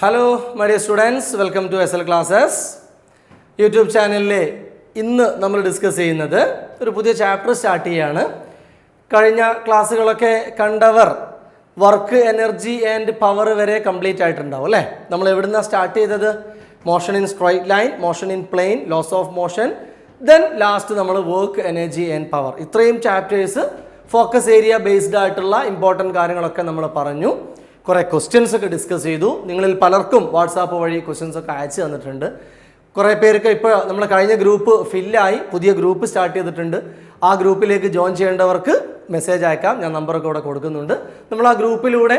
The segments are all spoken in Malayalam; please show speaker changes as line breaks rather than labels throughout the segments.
Hello my dear students, welcome to SL classes YouTube ചാനലിലെ ഇന്ന് നമ്മൾ ഡിസ്കസ് ചെയ്യുന്നത് ഒരു പുതിയ ചാപ്റ്റർ സ്റ്റാർട്ട് ചെയ്യുകയാണ്. കഴിഞ്ഞ ക്ലാസ്സുകളൊക്കെ കണ്ടവർ വർക്ക്, എനർജി ആൻഡ് പവർ വരെ കംപ്ലീറ്റ് ആയിട്ടുണ്ടാവും അല്ലേ? നമ്മൾ എവിടുന്നാണ് സ്റ്റാർട്ട് ചെയ്തത്? Motion in straight line, motion in plane, laws of motion, then last നമ്മൾ വർക്ക്, എനർജി ആൻഡ് പവർ. ഇത്രയും ചാപ്റ്റേഴ്സ് ഫോക്കസ് ഏരിയ ബേസ്ഡ് ആയിട്ടുള്ള ഇമ്പോർട്ടൻറ്റ് കാര്യങ്ങളൊക്കെ നമ്മൾ പറഞ്ഞു. കുറേ ക്വസ്റ്റ്യൻസ് ഒക്കെ ഡിസ്കസ് ചെയ്തു. നിങ്ങളിൽ പലർക്കും വാട്സാപ്പ് വഴി ക്വസ്റ്റ്യൻസ് ഒക്കെ അയച്ചു തന്നിട്ടുണ്ട്. കുറേ പേർക്ക് ഇപ്പോൾ നമ്മൾ കഴിഞ്ഞ ഗ്രൂപ്പ് ഫില്ലായി, പുതിയ ഗ്രൂപ്പ് സ്റ്റാർട്ട് ചെയ്തിട്ടുണ്ട്. ആ ഗ്രൂപ്പിലേക്ക് ജോയിൻ ചെയ്യേണ്ടവർക്ക് മെസ്സേജ് അയക്കാം, ഞാൻ നമ്പറൊക്കെ ഇവിടെ കൊടുക്കുന്നുണ്ട്. നമ്മൾ ആ ഗ്രൂപ്പിലൂടെ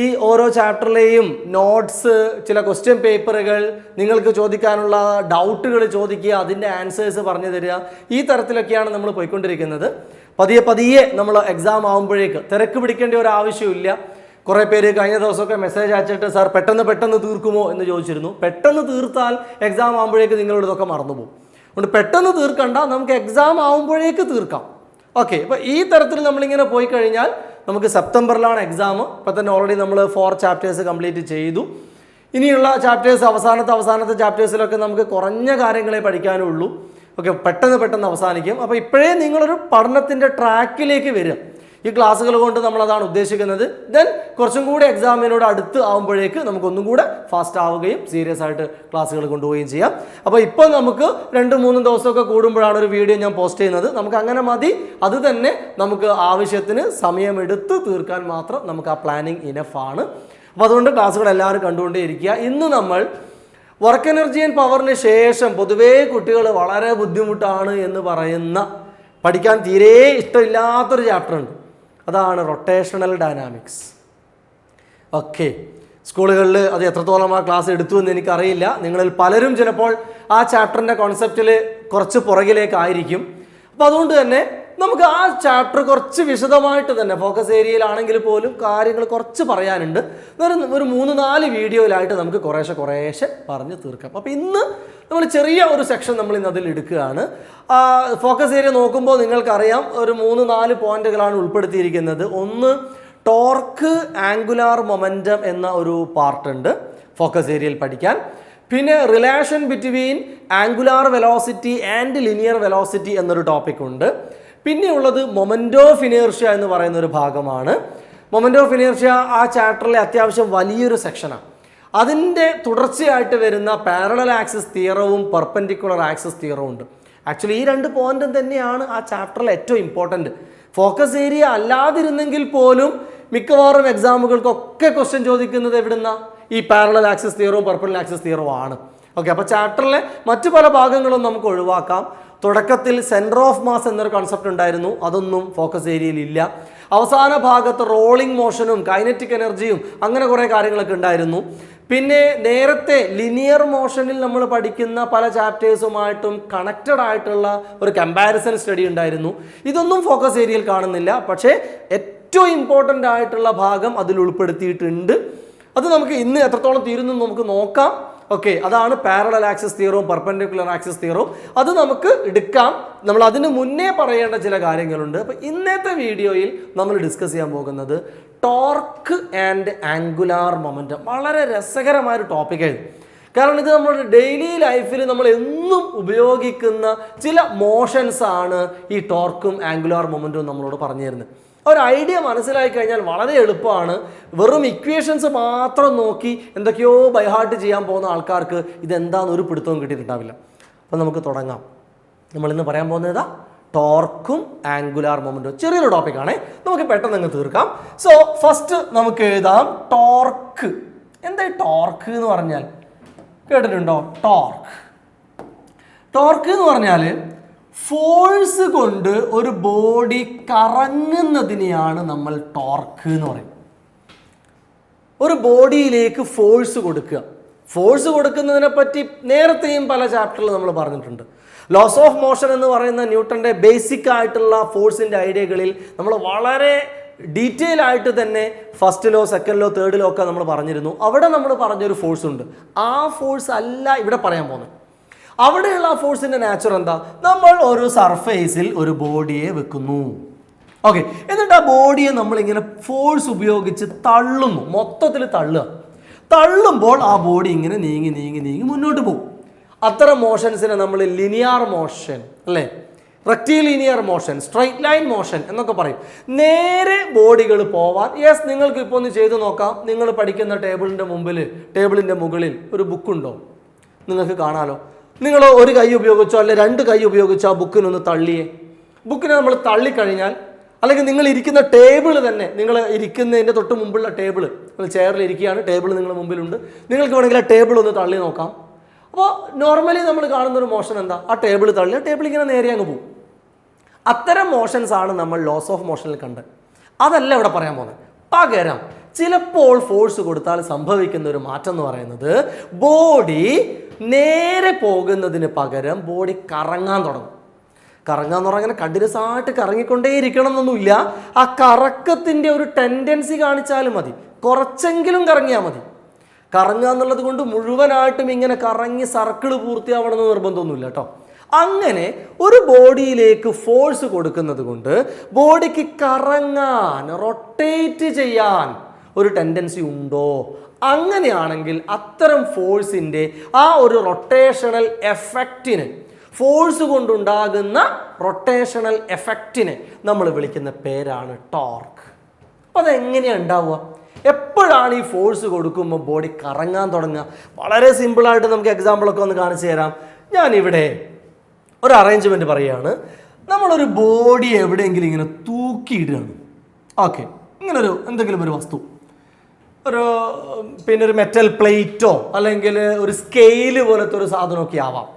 ഈ ഓരോ ചാപ്റ്ററിലെയും നോട്ട്സ്, ചില ക്വസ്റ്റ്യൻ പേപ്പറുകൾ, നിങ്ങൾക്ക് ചോദിക്കാനുള്ള ഡൗട്ടുകൾ ചോദിക്കുക, അതിൻ്റെ ആൻസേഴ്സ് പറഞ്ഞു തരിക, ഈ തരത്തിലൊക്കെയാണ് നമ്മൾ പോയിക്കൊണ്ടിരിക്കുന്നത്. പതിയെ നമ്മൾ എക്സാം ആകുമ്പോഴേക്ക് തിരക്ക് പിടിക്കേണ്ട ഒരു ആവശ്യമില്ല. കുറേ പേര് കഴിഞ്ഞ ദിവസമൊക്കെ മെസ്സേജ് അയച്ചിട്ട് സാർ പെട്ടെന്ന് തീർക്കുമോ എന്ന് ചോദിച്ചിരുന്നു. പെട്ടെന്ന് തീർത്താൽ എക്സാം ആകുമ്പോഴേക്ക് നിങ്ങളോട് ഇതൊക്കെ മറന്നുപോകും. അതുകൊണ്ട് പെട്ടെന്ന് തീർക്കണ്ട, നമുക്ക് എക്സാം ആകുമ്പോഴേക്ക് തീർക്കാം. ഓക്കെ, അപ്പോൾ ഈ തരത്തിൽ നമ്മളിങ്ങനെ പോയി കഴിഞ്ഞാൽ നമുക്ക് സെപ്റ്റംബറിലാണ് എക്സാം. ഇപ്പോൾ തന്നെ ഓൾറെഡി നമ്മൾ 4 ചാപ്റ്റേഴ്സ് കംപ്ലീറ്റ് ചെയ്തു. ഇനിയുള്ള ചാപ്റ്റേഴ്സ് അവസാനത്തെ ചാപ്റ്റേഴ്സിലൊക്കെ നമുക്ക് കുറഞ്ഞ കാര്യങ്ങളെ പഠിക്കാനുള്ളൂ. ഓക്കെ, പെട്ടെന്ന് അവസാനിക്കും. അപ്പോൾ ഇപ്പോഴേ നിങ്ങളൊരു പഠനത്തിൻ്റെ ട്രാക്കിലേക്ക് വരിക. ഈ ക്ലാസ്സുകൾ കൊണ്ട് നമ്മളതാണ് ഉദ്ദേശിക്കുന്നത്. ദെൻ കുറച്ചും കൂടി എക്സാമിനോട് അടുത്ത് ആകുമ്പോഴേക്ക് നമുക്കൊന്നും കൂടെ ഫാസ്റ്റ് ആവുകയും സീരിയസ് ആയിട്ട് ക്ലാസ്സുകൾ കൊണ്ടുപോവുകയും ചെയ്യാം. അപ്പോൾ ഇപ്പോൾ നമുക്ക് 2-3 ദിവസമൊക്കെ കൂടുമ്പോഴാണ് ഒരു വീഡിയോ ഞാൻ പോസ്റ്റ് ചെയ്യുന്നത്. നമുക്ക് അങ്ങനെ മതി. അത് തന്നെ നമുക്ക് ആവശ്യത്തിന് സമയമെടുത്ത് തീർക്കാൻ മാത്രം നമുക്ക് ആ പ്ലാനിങ് ഇനഫാണ്. അപ്പോൾ അതുകൊണ്ട് ക്ലാസ്സുകൾ എല്ലാവരും കണ്ടുകൊണ്ടേയിരിക്കുക. ഇന്ന് നമ്മൾ വർക്ക്, എനർജി ആൻഡ് പവറിന് ശേഷം പൊതുവേ കുട്ടികൾ വളരെ ബുദ്ധിമുട്ടാണ് എന്ന് പറയുന്ന, പഠിക്കാൻ തീരെ ഇഷ്ടമില്ലാത്തൊരു ചാപ്റ്റർ ഉണ്ട്. അതാണ് റൊട്ടേഷണൽ ഡൈനാമിക്സ്. ഓക്കെ, സ്കൂളുകളിൽ അത് എത്രത്തോളം ആ ക്ലാസ് എടുത്തു എന്ന് എനിക്കറിയില്ല. നിങ്ങളിൽ പലരും ചിലപ്പോൾ ആ ചാപ്റ്ററിൻ്റെ കോൺസെപ്റ്റിൽ കുറച്ച് പുറകിലേക്കായിരിക്കും. അപ്പോൾ അതുകൊണ്ട് തന്നെ നമുക്ക് ആ ചാപ്റ്റർ കുറച്ച് വിശദമായിട്ട് തന്നെ, ഫോക്കസ് ഏരിയയിലാണെങ്കിൽ പോലും കാര്യങ്ങൾ കുറച്ച് പറയാനുണ്ട്. ഒരു 3-4 വീഡിയോയിലായിട്ട് നമുക്ക് കുറേശ്ശെ പറഞ്ഞ് തീർക്കാം. അപ്പോൾ ഇന്ന് നമ്മൾ ചെറിയ ഒരു സെക്ഷൻ നമ്മൾ ഇന്ന് അതിൽ എടുക്കുകയാണ്. ഫോക്കസ് ഏരിയ നോക്കുമ്പോൾ നിങ്ങൾക്കറിയാം, ഒരു 3-4 പോയിന്റുകളാണ് ഉൾപ്പെടുത്തിയിരിക്കുന്നത്. ഒന്ന്, ടോർക്ക്, ആംഗുലാർ മൊമെൻറ്റം എന്ന ഒരു പാർട്ടുണ്ട് ഫോക്കസ് ഏരിയയിൽ പഠിക്കാൻ. പിന്നെ relation between angular velocity and linear velocity എന്നൊരു ടോപ്പിക് ഉണ്ട്. പിന്നെയുള്ളത് മൊമെൻ്റ് ഓഫ് ഇനേർഷ്യ എന്ന് പറയുന്ന ഒരു ഭാഗമാണ്. മൊമെൻ്റ് ഓഫ് ഇനേർഷ്യ ആ ചാപ്റ്ററിലെ അത്യാവശ്യം വലിയൊരു സെക്ഷനാണ്. അതിൻ്റെ തുടർച്ചയായിട്ട് വരുന്ന പാരലൽ ആക്സിസ് തിയറവും പെർപെൻഡിക്കുലർ ആക്സിസ് തിയറവും ഉണ്ട്. ആക്ച്വലി ഈ 2 പോയിന്റും തന്നെയാണ് ആ ചാപ്റ്ററിൽ ഏറ്റവും ഇമ്പോർട്ടൻറ്റ്. ഫോക്കസ് ഏരിയ അല്ലാതിരുന്നെങ്കിൽ പോലും മിക്കവാറും എക്സാമുകൾക്കൊക്കെ ക്വസ്റ്റ്യൻ ചോദിക്കുന്നത് എവിടുന്ന? ഈ പാരലൽ ആക്സിസ് തിയറവും പെർപെൻഡിക്കുലർ ആക്സിസ് തിയറവും ആണ്. ഓക്കെ, അപ്പോൾ ചാപ്റ്ററിലെ മറ്റു പല ഭാഗങ്ങളും നമുക്ക് ഒഴിവാക്കാം. തുടക്കത്തിൽ സെൻറ്റർ ഓഫ് മാസ് എന്നൊരു കൺസെപ്റ്റ് ഉണ്ടായിരുന്നു, അതൊന്നും ഫോക്കസ് ഏരിയയിൽ ഇല്ല. അവസാന ഭാഗത്ത് റോളിംഗ് മോഷനും കൈനറ്റിക് എനർജിയും അങ്ങനെ കുറേ കാര്യങ്ങളൊക്കെ ഉണ്ടായിരുന്നു. പിന്നെ നേരത്തെ ലിനിയർ മോഷനിൽ നമ്മൾ പഠിക്കുന്ന പല ചാപ്റ്റേഴ്സുമായിട്ടും കണക്റ്റഡ് ആയിട്ടുള്ള ഒരു കമ്പാരിസൺ സ്റ്റഡി ഉണ്ടായിരുന്നു. ഇതൊന്നും ഫോക്കസ് ഏരിയയിൽ കാണുന്നില്ല, പക്ഷേ ഏറ്റവും ഇമ്പോർട്ടൻ്റ് ആയിട്ടുള്ള ഭാഗം അതിൽ ഉൾപ്പെടുത്തിയിട്ടുണ്ട്. അത് നമുക്ക് ഇന്ന് എത്രത്തോളം തീരുന്നു നമുക്ക് നോക്കാം. ഓക്കെ, അതാണ് പാരലൽ ആക്സിസ് തിയറവും പെർപെൻഡിക്കുലർ ആക്സിസ് തിയറവും. അത് നമുക്ക് എടുക്കാം. നമ്മൾ അതിന് മുന്നേ പറയേണ്ട ചില കാര്യങ്ങളുണ്ട്. അപ്പോൾ ഇന്നത്തെ വീഡിയോയിൽ നമ്മൾ ഡിസ്കസ് ചെയ്യാൻ പോകുന്നത് ടോർക്ക് ആൻഡ് ആംഗുലാർ മൊമെൻറ്റം. വളരെ രസകരമായൊരു ടോപ്പിക്കായിരുന്നു. കാരണം ഇത് നമ്മുടെ ഡെയിലി ലൈഫിൽ നമ്മൾ എന്നും ഉപയോഗിക്കുന്ന ചില മോഷൻസ് ആണ് ഈ ടോർക്കും ആംഗുലാർ മൊമെൻറ്റവും നമ്മളോട് പറഞ്ഞു തരുന്നത്. ഒരു ഐഡിയ മനസ്സിലാക്കി കഴിഞ്ഞാൽ വളരെ എളുപ്പമാണ്. വെറും ഇക്വേഷൻസ് മാത്രം നോക്കി എന്തൊക്കെയോ ബൈഹാർട്ട് ചെയ്യാൻ പോകുന്ന ആൾക്കാർക്ക് ഇതെന്താണെന്ന് ഒരു പിടുത്തവും കിട്ടിയിട്ടുണ്ടാവില്ല. അപ്പം നമുക്ക് തുടങ്ങാം. നമ്മളിന്ന് പറയാൻ പോകുന്നത് ടോർക്കും ആംഗുലാർ മൊമെൻറ്റും. ചെറിയൊരു ടോപ്പിക്കാണേ, നമുക്ക് പെട്ടെന്ന് അങ്ങ് തീർക്കാം. സോ ഫസ്റ്റ് നമുക്ക് എഴുതാം ടോർക്ക്. എന്താ ടോർക്ക് എന്ന് പറഞ്ഞാൽ? കേട്ടിട്ടുണ്ടോ? ടോർക്ക് എന്ന് പറഞ്ഞാൽ ഫോഴ്സ് കൊണ്ട് ഒരു ബോഡി കറങ്ങുന്നതിനെയാണ് നമ്മൾ ടോർക്ക് എന്ന് പറയും. ഒരു ബോഡിയിലേക്ക് ഫോഴ്സ് കൊടുക്കുക. ഫോഴ്സ് കൊടുക്കുന്നതിനെ പറ്റി നേരത്തെയും പല ചാപ്റ്ററിൽ നമ്മൾ പറഞ്ഞിട്ടുണ്ട്. ലോസ് ഓഫ് മോഷൻ എന്ന് പറയുന്ന ന്യൂട്ടൻ്റെ ബേസിക് ആയിട്ടുള്ള ഫോഴ്സിൻ്റെ ഐഡിയകളിൽ നമ്മൾ വളരെ ഡീറ്റെയിൽ ആയിട്ട് തന്നെ first law, second law, third law ഒക്കെ നമ്മൾ പറഞ്ഞിരുന്നു. അവിടെ നമ്മൾ പറഞ്ഞൊരു ഫോഴ്സ് ഉണ്ട്. ആ ഫോഴ്സ് അല്ല ഇവിടെ പറയാൻ പോകുന്നത്. അവിടെയുള്ള ആ ഫോഴ്സിൻ്റെ നാച്ചർ എന്താ? നമ്മൾ ഒരു സർഫേസിൽ ഒരു ബോഡിയെ വെക്കുന്നു. ഓക്കെ, എന്നിട്ട് ആ ബോഡിയെ നമ്മളിങ്ങനെ ഫോഴ്സ് ഉപയോഗിച്ച് തള്ളുന്നു, മൊത്തത്തിൽ തള്ളുക. തള്ളുമ്പോൾ ആ ബോഡി ഇങ്ങനെ നീങ്ങി നീങ്ങി നീങ്ങി മുന്നോട്ട് പോകും. അത്തരം മോഷൻസിനെ നമ്മൾ ലിനിയർ മോഷൻ അല്ലേ, റെക്റ്റിലിനിയർ മോഷൻ, സ്ട്രൈറ്റ് ലൈൻ മോഷൻ എന്നൊക്കെ പറയും. നേരെ ബോഡികൾ പോവാൻ നിങ്ങൾക്ക് ഇപ്പോൾ ഒന്ന് ചെയ്തു നോക്കാം. നിങ്ങൾ പഠിക്കുന്ന ടേബിളിൻ്റെ മുകളിൽ ഒരു ബുക്കുണ്ടോ? നിങ്ങൾക്ക് കാണാലോ. നിങ്ങൾ ഒരു കൈ ഉപയോഗിച്ചോ അല്ലെ 2 കൈ ഉപയോഗിച്ചോ ആ ബുക്കിനൊന്ന് തള്ളിയേ. ബുക്കിനെ നമ്മൾ തള്ളിക്കഴിഞ്ഞാൽ, അല്ലെങ്കിൽ നിങ്ങൾ ഇരിക്കുന്ന ടേബിൾ തന്നെ, നിങ്ങൾ ഇരിക്കുന്നതിൻ്റെ തൊട്ട് മുമ്പുള്ള ടേബിൾ, നിങ്ങൾ ചെയറിൽ ഇരിക്കുകയാണ്, ടേബിൾ നിങ്ങളുടെ മുമ്പിലുണ്ട്, നിങ്ങൾക്ക് വേണമെങ്കിൽ ആ ടേബിൾ ഒന്ന് തള്ളി നോക്കാം. അപ്പോൾ നോർമലി നമ്മൾ കാണുന്നൊരു മോഷൻ എന്താ? ആ ടേബിൾ തള്ളി, ആ ടേബിൾ ഇങ്ങനെ നേരെ അങ്ങ് പോകും. അത്തരം മോഷൻസ് ആണ് നമ്മൾ ലോസ് ഓഫ് മോഷനിൽ കണ്ട്. അതല്ല ഇവിടെ പറയാൻ പോകുന്നത്. പകരം ചിലപ്പോൾ ഫോഴ്സ് കൊടുത്താൽ സംഭവിക്കുന്ന ഒരു മാറ്റം എന്ന് പറയുന്നത്, ബോഡി നേരെ പോകുന്നതിന് പകരം ബോഡി കറങ്ങാൻ തുടങ്ങും. കറങ്ങാൻ എന്ന് പറഞ്ഞാൽ കണ്ടിന്യൂസ് ആയിട്ട് കറങ്ങിക്കൊണ്ടേയിരിക്കണം എന്നൊന്നുമില്ല. ആ കറക്കത്തിൻ്റെ ഒരു ടെൻഡൻസി കാണിച്ചാലും മതി, കുറച്ചെങ്കിലും കറങ്ങിയാൽ മതി. കറങ്ങുക എന്നുള്ളത് കൊണ്ട് മുഴുവനായിട്ടും ഇങ്ങനെ കറങ്ങി സർക്കിൾ പൂർത്തിയാവണമെന്ന് നിർബന്ധമൊന്നുമില്ല കേട്ടോ. അങ്ങനെ ഒരു ബോഡിയിലേക്ക് ഫോഴ്സ് കൊടുക്കുന്നത് കൊണ്ട് ബോഡിക്ക് കറങ്ങാൻ, റൊട്ടേറ്റ് ചെയ്യാൻ ഒരു ടെൻഡൻസി ഉണ്ടോ? അങ്ങനെയാണെങ്കിൽ അത്തരം ഫോഴ്സിൻ്റെ ആ ഒരു റൊട്ടേഷണൽ എഫക്റ്റിന്, ഫോഴ്സ് കൊണ്ടുണ്ടാകുന്ന റൊട്ടേഷണൽ എഫക്റ്റിനെ നമ്മൾ വിളിക്കുന്ന പേരാണ് ടോർക്ക്. അപ്പോൾ അതെങ്ങനെയാണ് ഉണ്ടാവുക? എപ്പോഴാണ് ഈ ഫോഴ്സ് കൊടുക്കുമ്പോൾ ബോഡി കറങ്ങാൻ തുടങ്ങുക? വളരെ സിമ്പിളായിട്ട് നമുക്ക് എക്സാമ്പിളൊക്കെ ഒന്ന് കാണിച്ചു തരാം. ഞാനിവിടെ ഒരു അറേഞ്ച്മെൻറ്റ് പറയുകയാണ്. നമ്മളൊരു ബോഡി എവിടെയെങ്കിലും ഇങ്ങനെ തൂക്കിയിടുകയാണ്. ഓക്കെ, ഇങ്ങനൊരു എന്തെങ്കിലും ഒരു വസ്തു, ഒരു മെറ്റൽ പ്ലേറ്റോ അല്ലെങ്കിൽ ഒരു സ്കെയില് പോലത്തെ ഒരു സാധനമൊക്കെ ആവാം.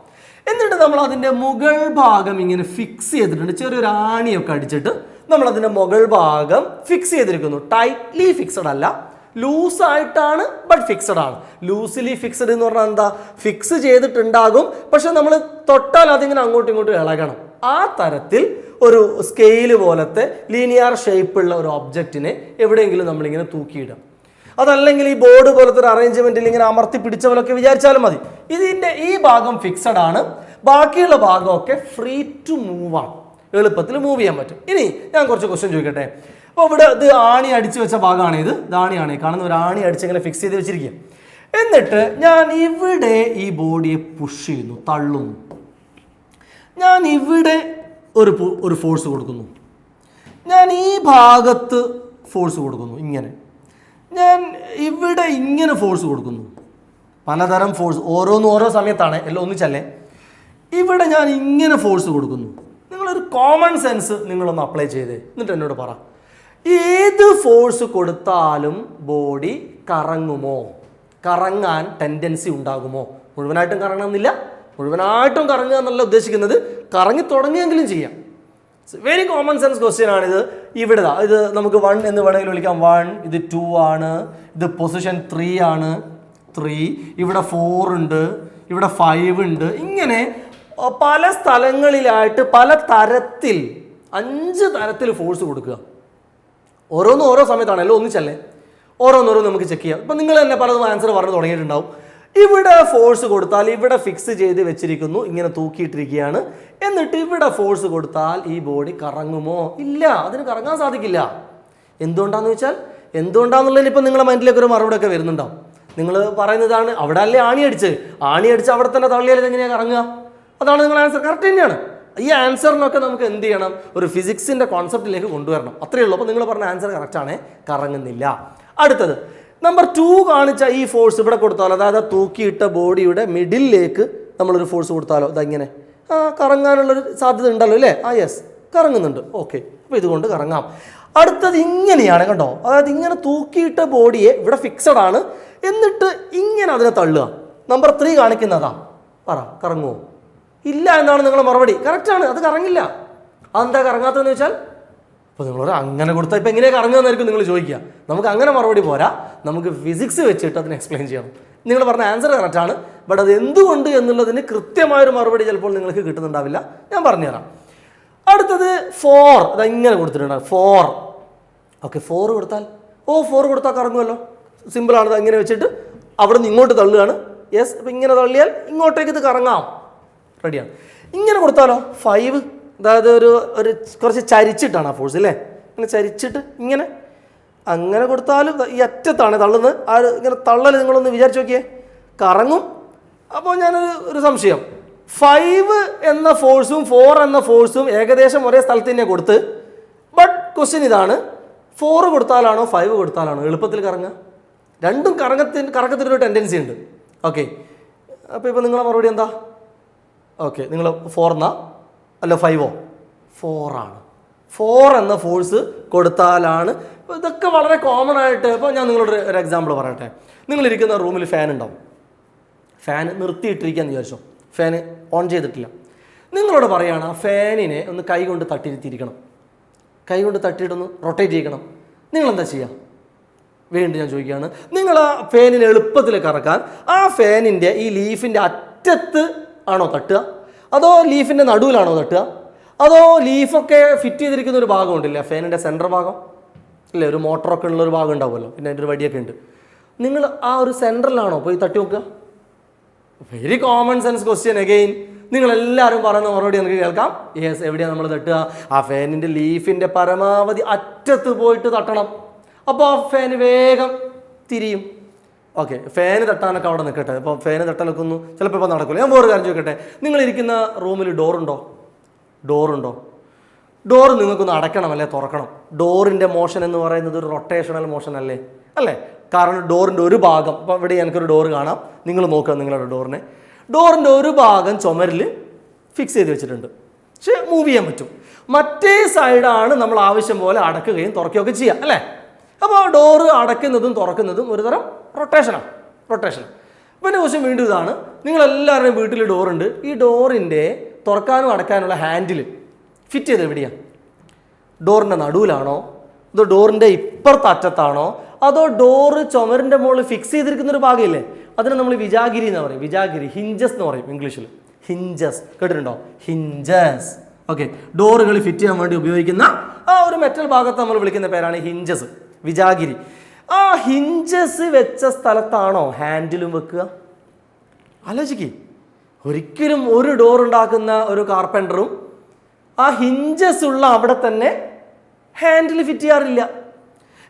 എന്നിട്ട് നമ്മൾ അതിൻ്റെ മുകൾ ഭാഗം ഇങ്ങനെ ഫിക്സ് ചെയ്തിട്ടുണ്ട്. ചെറിയൊരു ആണിയൊക്കെ അടിച്ചിട്ട് നമ്മൾ അതിൻ്റെ മുകൾ ഭാഗം ഫിക്സ് ചെയ്തിരിക്കുന്നു. ടൈറ്റ്ലി ഫിക്സഡ് അല്ല, ലൂസായിട്ടാണ്, ബട്ട് ഫിക്സഡ് ആണ്. ലൂസിലി ഫിക്സഡ് എന്ന് പറഞ്ഞാൽ എന്താ? ഫിക്സ് ചെയ്തിട്ടുണ്ടാകും, പക്ഷെ നമ്മൾ തൊട്ടാൽ അതിങ്ങനെ അങ്ങോട്ടും ഇങ്ങോട്ടും ഇളകണം. ആ തരത്തിൽ ഒരു സ്കെയില് പോലത്തെ ലീനിയർ ഷേപ്പുള്ള ഒരു ഒബ്ജക്റ്റിനെ എവിടെയെങ്കിലും നമ്മളിങ്ങനെ തൂക്കിയിടാം. അതല്ലെങ്കിൽ ഈ ബോർഡ് പോലത്തെ ഒരു അറേഞ്ച്മെന്റിൽ ഇങ്ങനെ അമർത്തി പിടിച്ച പോലൊക്കെ വിചാരിച്ചാലും മതി. ഇതിൻ്റെ ഈ ഭാഗം ഫിക്സഡ് ആണ്, ബാക്കിയുള്ള ഭാഗമൊക്കെ ഫ്രീ ടു മൂവ് ആണ്, എളുപ്പത്തിൽ മൂവ് ചെയ്യാൻ പറ്റും. ഇനി ഞാൻ കുറച്ച് ക്വസ്റ്റ്യൻ ചോദിക്കട്ടെ. അപ്പോൾ ഇവിടെ ഇത് ആണി അടിച്ചു വെച്ച ഭാഗമാണ്, ഇത് ആണിയാണ്, കാണുന്ന ഒരു ആണി അടിച്ച് ഇങ്ങനെ ഫിക്സ് ചെയ്ത് വെച്ചിരിക്കുക. എന്നിട്ട് ഞാൻ ഇവിടെ ഈ ബോഡിയെ പുഷ് ചെയ്യുന്നു, തള്ളുന്നു. ഞാൻ ഇവിടെ ഒരു ഫോഴ്സ് കൊടുക്കുന്നു, ഞാൻ ഈ ഭാഗത്ത് ഫോഴ്സ് കൊടുക്കുന്നു, ഇങ്ങനെ ഞാൻ ഇവിടെ ഇങ്ങനെ ഫോഴ്സ് കൊടുക്കുന്നു. പലതരം ഫോഴ്സ്, ഓരോന്നും ഓരോ സമയത്താണ്, എല്ലാം ഒന്നിച്ചല്ലേ. ഇവിടെ ഞാൻ ഇങ്ങനെ ഫോഴ്സ് കൊടുക്കുന്നു. നിങ്ങളൊരു കോമൺ സെൻസ് നിങ്ങളൊന്ന് അപ്ലൈ ചെയ്തേ, എന്നിട്ട് എന്നോട് പറ, ഏത് ഫോഴ്സ് കൊടുത്താലും ബോഡി കറങ്ങുമോ? കറങ്ങാൻ ടെൻഡൻസി ഉണ്ടാകുമോ? മുഴുവനായിട്ടും കറങ്ങണമെന്നില്ല, മുഴുവനായിട്ടും കറങ്ങുക എന്നല്ല ഉദ്ദേശിക്കുന്നത്, കറങ്ങി തുടങ്ങിയെങ്കിലും ചെയ്യാം. വെരി കോമൺ സെൻസ് ക്വസ്റ്റ്യൻ ആണിത്. ഇവിടെ ഇത് നമുക്ക് 1 എന്ന് വേണമെങ്കിൽ വിളിക്കാം. 1, ഇത് 2 ആണ്, ഇത് പൊസിഷൻ 3 ആണ്, 3, ഇവിടെ 4 ഉണ്ട്, ഇവിടെ 5 ഉണ്ട്. ഇങ്ങനെ പല സ്ഥലങ്ങളിലായിട്ട് പല തരത്തിൽ 5 തരത്തിൽ ഫോഴ്സ് കൊടുക്കുക. ഓരോന്നും ഓരോ സമയത്താണല്ലോ, ഒന്നിച്ചല്ലേ, ഓരോന്നോരോന്ന് നമുക്ക് ചെക്ക് ചെയ്യാം. ഇപ്പം നിങ്ങൾ തന്നെ പലതും ആൻസർ പറഞ്ഞു തുടങ്ങിയിട്ടുണ്ടാവും. ഇവിടെ ഫോഴ്സ് കൊടുത്താൽ ഇവിടെ ഫിക്സ് ചെയ്ത് വെച്ചിരിക്കുന്നു, ഇങ്ങനെ തൂക്കിയിട്ടിരിക്കുകയാണ്. എന്നിട്ട് ഇവിടെ ഫോഴ്സ് കൊടുത്താൽ ഈ ബോഡി കറങ്ങുമോ? ഇല്ല, അതിന് കറങ്ങാൻ സാധിക്കില്ല. എന്തുകൊണ്ടാണെന്ന് വെച്ചാൽ, എന്തുകൊണ്ടാണെന്നുള്ളതിന് ഇപ്പം നിങ്ങളുടെ മൈൻഡിലേക്ക് ഒരു മറുപടി ഒക്കെ വരുന്നുണ്ടാവും. നിങ്ങൾ പറയുന്നതാണ്, അവിടെ അല്ലേ ആണി അടിച്ച് അവിടെ തന്നെ തള്ളിയാൽ ഇതെങ്ങനെയാണ് കറങ്ങുക? അതാണ് നിങ്ങളുടെ ആൻസർ. കറക്റ്റ് തന്നെയാണ്. ഈ ആൻസറിനൊക്കെ നമുക്ക് എന്ത് ചെയ്യണം? ഒരു ഫിസിക്സിൻ്റെ കോൺസെപ്റ്റിലേക്ക് കൊണ്ടുവരണം, അത്രയേ ഉള്ളൂ. അപ്പോൾ നിങ്ങൾ പറഞ്ഞ ആൻസർ കറക്റ്റാണ്, കറങ്ങുന്നില്ല. അടുത്തത് നമ്പർ 2 കാണിച്ച ഈ ഫോഴ്സ് ഇവിടെ കൊടുത്താലോ, അതായത് തൂക്കിയിട്ട ബോഡിയുടെ മിഡിലേക്ക് നമ്മളൊരു ഫോഴ്സ് കൊടുത്താലോ, ഇതങ്ങനെ കറങ്ങാനുള്ളൊരു സാധ്യത ഉണ്ടല്ലോ അല്ലേ? യെസ്, കറങ്ങുന്നുണ്ട്. ഓക്കെ, അപ്പോൾ ഇതുകൊണ്ട് കറങ്ങാം. അടുത്തത് ഇങ്ങനെയാണ്, കണ്ടോ? അതായത് ഇങ്ങനെ തൂക്കിയിട്ട ബോഡിയെ ഇവിടെ ഫിക്സഡ് ആണ്, എന്നിട്ട് ഇങ്ങനെ അതിനെ തള്ളുക. നമ്പർ 3 കാണിക്കുന്നതാ. പറ, കറങ്ങുമോ? ഇല്ല എന്നാണ് നിങ്ങളുടെ മറുപടി. കറക്റ്റാണ്, അത് കറങ്ങില്ല. അതെന്താ കറങ്ങാത്തതെന്ന് വെച്ചാൽ, അപ്പോൾ നിങ്ങൾ അങ്ങനെ കൊടുത്താൽ ഇപ്പം എങ്ങനെയാണ് കറങ്ങുകയെന്നായിരിക്കും നിങ്ങൾ ചോദിക്കുക. നമുക്ക് അങ്ങനെ മറുപടി പോരാ, നമുക്ക് ഫിസിക്സ് വെച്ചിട്ട് അതിന് എക്സ്പ്ലെയിൻ ചെയ്യണം. നിങ്ങൾ പറഞ്ഞ ആൻസർ കറക്റ്റാണ്, ബട്ട് അത് എന്തുകൊണ്ട് എന്നുള്ളതിന് കൃത്യമായൊരു മറുപടി ചിലപ്പോൾ നിങ്ങൾക്ക് കിട്ടുന്നുണ്ടാവില്ല. ഞാൻ പറഞ്ഞുതരാം. അടുത്തത് 4, അത് ഇങ്ങനെ കൊടുത്തിട്ടുണ്ട്, 4. ഓക്കെ, 4 കൊടുത്താൽ 4 കൊടുത്താൽ കറങ്ങുമല്ലോ. സിമ്പിളാണ്. അത് ഇങ്ങനെ വെച്ചിട്ട് അവിടെ നിന്ന് ഇങ്ങോട്ട് തള്ളുകയാണ്. യെസ്, അപ്പോൾ ഇങ്ങനെ തള്ളിയാൽ ഇങ്ങോട്ടേക്ക് ഇത് കറങ്ങാം. റെഡിയാണ്. ഇങ്ങനെ കൊടുത്താലോ 5, അതായത് ഒരു കുറച്ച് ചരിച്ചിട്ടാണ് ആ ഫോഴ്സ് അല്ലേ, ഇങ്ങനെ ചരിച്ചിട്ട് ഇങ്ങനെ അങ്ങനെ കൊടുത്താലും ഈ അറ്റത്താണ് തള്ളുന്നത്. ആ ഇങ്ങനെ തള്ളൽ നിങ്ങളൊന്ന് വിചാരിച്ച് നോക്കിയേ, കറങ്ങും. അപ്പോൾ ഞാനൊരു സംശയം, 5 എന്ന ഫോഴ്സും 4 എന്ന ഫോഴ്സും ഏകദേശം ഒരേ സ്ഥലത്ത് തന്നെ കൊടുത്ത്, ബട്ട് ക്വസ്റ്റ്യൻ ഇതാണ്, 4 കൊടുത്താലാണോ 5 കൊടുത്താലാണോ എളുപ്പത്തിൽ കറങ്ങുക? രണ്ടും കറക്കത്തിനൊരു ടെൻഡൻസി ഉണ്ട്. ഓക്കെ, അപ്പോൾ ഇപ്പോൾ നിങ്ങളെ മറുപടി എന്താ? ഓക്കെ, നിങ്ങൾ 4 എന്നാ അല്ല 5ഓ? 4 ആണ്. 4 എന്ന ഫോഴ്സ് കൊടുത്താലാണ്. ഇതൊക്കെ വളരെ കോമൺ ആയിട്ട്. ഇപ്പോൾ ഞാൻ നിങ്ങളോട് ഒരു എക്സാമ്പിൾ പറയട്ടെ. നിങ്ങളിരിക്കുന്ന റൂമിൽ ഫാൻ ഉണ്ടാവും. ഫാൻ നിർത്തിയിട്ടിരിക്കുകയെന്ന് വിചാരിച്ചോ, ഫാന് ഓൺ ചെയ്തിട്ടില്ല. നിങ്ങളോട് പറയുകയാണ് ആ ഫാനിനെ ഒന്ന് കൈ കൊണ്ട് തട്ടിയിരുത്തിയിരിക്കണം, കൈ കൊണ്ട് തട്ടിയിട്ടൊന്ന് റൊട്ടേറ്റ് ചെയ്യിക്കണം. നിങ്ങളെന്താ ചെയ്യുക? വീണ്ടും ഞാൻ ചോദിക്കുകയാണ്, നിങ്ങൾ ആ ഫാനിനെ എളുപ്പത്തിൽ കറക്കാൻ ആ ഫാനിൻ്റെ ഈ ലീഫിൻ്റെ അറ്റത്ത് ആണോ തട്ടുക, അതോ ലീഫിൻ്റെ നടുവിലാണോ തട്ടുക, അതോ ലീഫൊക്കെ ഫിറ്റ് ചെയ്തിരിക്കുന്ന ഒരു ഭാഗം ഉണ്ടല്ലേ ഫാനിൻ്റെ സെൻറ്റർ ഭാഗം ഇല്ലേ, ഒരു മോട്ടറൊക്കെ ഉള്ളൊരു ഭാഗം ഉണ്ടാവുമല്ലോ, പിന്നെ അതിൻ്റെ ഒരു വടിയൊക്കെ ഉണ്ട്. നിങ്ങൾ ആ ഒരു സെൻറ്ററിലാണോ പോയി തട്ടി നോക്കുക? Very common sense question again. നിങ്ങളെല്ലാവരും പറയുന്ന മറുപടി നമുക്ക് കേൾക്കാം. യെസ്, എവിടെയാണ് നമ്മൾ തട്ടുക? ആ ഫാനിൻ്റെ ലീഫിൻ്റെ പരമാവധി അറ്റത്ത് പോയിട്ട് തട്ടണം. അപ്പോൾ ആ ഫാന് വേഗം തിരിയും. ഓക്കെ, ഫാന് തട്ടാനൊക്കെ അവിടെ നിൽക്കട്ടെ. അപ്പോൾ ഫാന് തട്ടാനൊക്കെ ഒന്നും ചിലപ്പോൾ ഇപ്പോൾ നടക്കില്ല. ഞാൻ വേറൊരു കാര്യം ചോദിക്കട്ടെ, നിങ്ങളിരിക്കുന്ന റൂമിൽ ഡോറുണ്ടോ? ഡോറ് നിങ്ങൾക്കൊന്ന് അടയ്ക്കണം അല്ലേ തുറക്കണം? ഡോറിൻ്റെ മോഷൻ എന്ന് പറയുന്നത് ഒരു റൊട്ടേഷണൽ മോഷൻ അല്ലേ? കാരണം ഡോറിൻ്റെ ഒരു ഭാഗം, ഇപ്പോൾ ഇവിടെ എനിക്കൊരു ഡോറ് കാണാം, നിങ്ങൾ നോക്കുക നിങ്ങളുടെ ഡോറിൻ്റെ ഒരു ഭാഗം ചുമരിൽ ഫിക്സ് ചെയ്ത് വെച്ചിട്ടുണ്ട്, പക്ഷേ മൂവ് ചെയ്യാൻ പറ്റും. മറ്റേ സൈഡാണ് നമ്മൾ ആവശ്യം പോലെ അടക്കുകയും തുറക്കുകയൊക്കെ ചെയ്യുക അല്ലേ? അപ്പോൾ ഡോറ് അടയ്ക്കുന്നതും തുറക്കുന്നതും ഒരു തരം റൊട്ടേഷൻ. പിന്നെ ക്വസ്റ്റ്യൻ വീണ്ടും ഇതാണ്, നിങ്ങളെല്ലാവരുടെയും വീട്ടിൽ ഡോറുണ്ട്. ഈ ഡോറിൻ്റെ തുറക്കാനും അടയ്ക്കാനുള്ള ഹാൻഡിൽ ഫിറ്റ് ചെയ്ത് എവിടെയാണ്? ഡോറിൻ്റെ നടുവിലാണോ, അതോ ഡോറിൻ്റെ ഇപ്പുറത്തെ അറ്റത്താണോ, അതോ ഡോറ് ചുമരിൻ്റെ മുകളിൽ ഫിക്സ് ചെയ്തിരിക്കുന്ന ഒരു ഭാഗമില്ലേ, അതിനെ നമ്മൾ വിജാഗിരി എന്ന് പറയും. വിജാഗിരി, ഹിഞ്ചസ് എന്ന് പറയും ഇംഗ്ലീഷിൽ. ഹിഞ്ചസ് കേട്ടിട്ടുണ്ടോ? ഹിഞ്ചസ്. ഓക്കെ, ഡോറുകൾ ഫിറ്റ് ചെയ്യാൻ വേണ്ടി ഉപയോഗിക്കുന്ന ആ ഒരു മെറ്റൽ ഭാഗത്ത് നമ്മൾ വിളിക്കുന്ന പേരാണ് ഹിഞ്ചസ്, വിജാഗിരി. ആ ഹിഞ്ചസ് വെച്ച സ്ഥലത്താണോ ഹാൻഡിലും വെക്കുക? ആലോചിക്ക്. ഒരിക്കലും ഒരു ഡോർ ഉണ്ടാക്കുന്ന ഒരു കാർപ്പൻറ്ററും ആ ഹിഞ്ചസ് ഉള്ള അവിടെ തന്നെ ഹാൻഡിൽ ഫിറ്റ് ചെയ്യാറില്ല.